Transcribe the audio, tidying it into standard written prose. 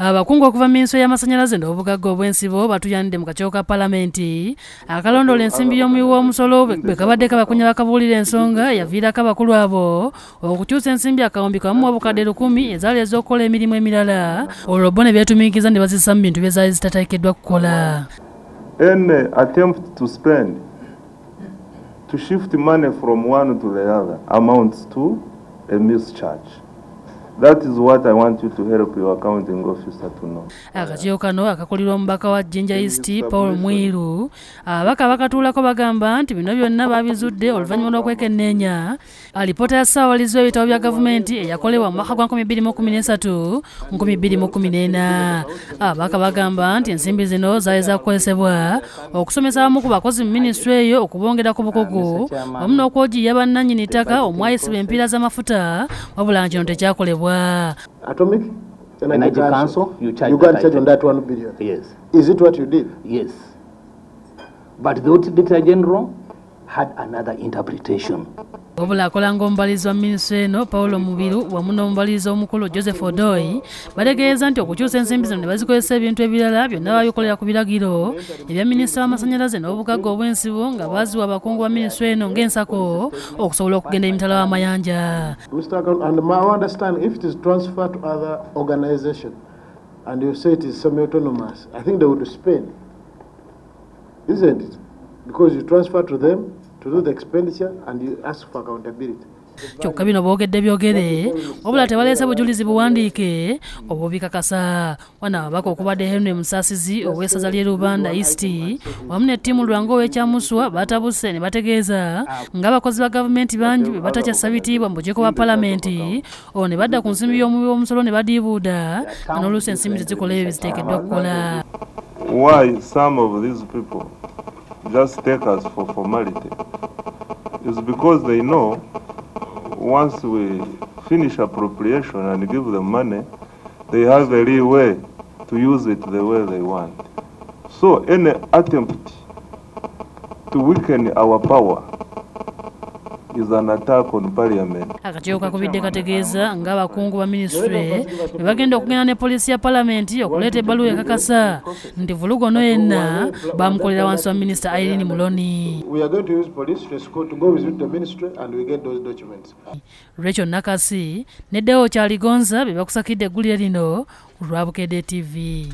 Abakungu okuva Minisitule y'Amasannyalaze n'Obugagga obw'Ensibo batuyanidde mu kakiiko ka Paalamenti akalondoola ensimbi y'omuwi w'omusolo bwe kabadde kabakunya bakabuulira ensonga yaviirako abakulu abo okukyusa ensimbi akawumbi kamu obukadde 1000 ezaali ez'okukola emirimu emirala olwo bo ne beetumiikiza ne bazissa mu bintu bye zaali zitateekeddwa kukola. Any attempt to spend, to shift money from one to the other amounts to a mischarge. That is what I want you to help your accounting officer to know. Akakiiko kano akakulirwa omubaka wa Jinja East Paul Mwiru abaka bakatuulako bagamba nti bino byonna babizudde oluvannyuma lw'okwekenneenya alipoota ya ssaawalizi w'ebitabo bya gavumenti eyakolebwa mu mwaka gwa 2013-2014. Abaka bagamba nti ensimbi zino zaali zakozesebwa okusomesa abamu ku bakozi mu minisitule eyo okubongera ku bukugu wamu n'okwogiya bannannyini ttaka omwayisibwa empiira z'amafuta wabula kino tekyakolebwa. Atomic Energy Council, you got charged on that 1 billion. Yes. Is it what you did? Yes. But the Auditor General had another interpretation. Wabula akola ng'omubalizi wa minisitule eno Paulo Mubiru wamu n'omubalizi omukulu Joseph Odoi bategeeza nti okukyusa ensimbi zino ne bazikozesa ebintu ebirala byonna babikolera ku biragiro ebya minisita w'Amasannyalaze n'Obugagga obw'Ensibo nga baziwa abakungu ba minisitule eno ng'ensako okusobola okugenda emitala w'amayanja. And I understand if it is transferred to other organization and you say it is semi-autonomous, I think they would spend, isn't it? Because you transfer to them to do the expenditure and you ask for accountability. Kyokka bino boogedde byogere wabula tebaleese bujulizi buwandiike obubikakasa. Wano ababaka okubadde Henry Musaasizi ow'essaza ly'e Rubanda East wamu ne ttiimu Lwango ow'Ekyamuswa batabuse ne bategeeza ng'abakozi ba gavumenti bangi bwe batakyassa bitiibwa mu bukiiko bwa Paalamenti olwo ne badda ku nsimbi y'omuwi w'omusolo ne badiibuuda nga n'oluusi ensimbi tezikola ebyo biziteekeddwa kukola. Why some of these people just take us for formality is because they know once we finish appropriation and give them money, they have a leeway to use it the way they want. So any attempt to weaken our power is an attack on Parliament. Akakiiko kakubidde kategeeza ng'abakungu ba minisitule bwe bagenda okugenda ne poliisi ya Paalamenti okuleeta ebbaluwa ekakasa nti vulugono yenna bamukolera wansi wa minisita Irene Muloni. We are going to use police to go visit the ministry and we get those documents. Rachel Nakasi ne Deo Kyaligonza be bakusakidde eggulire lino ku Lwabukedde TV.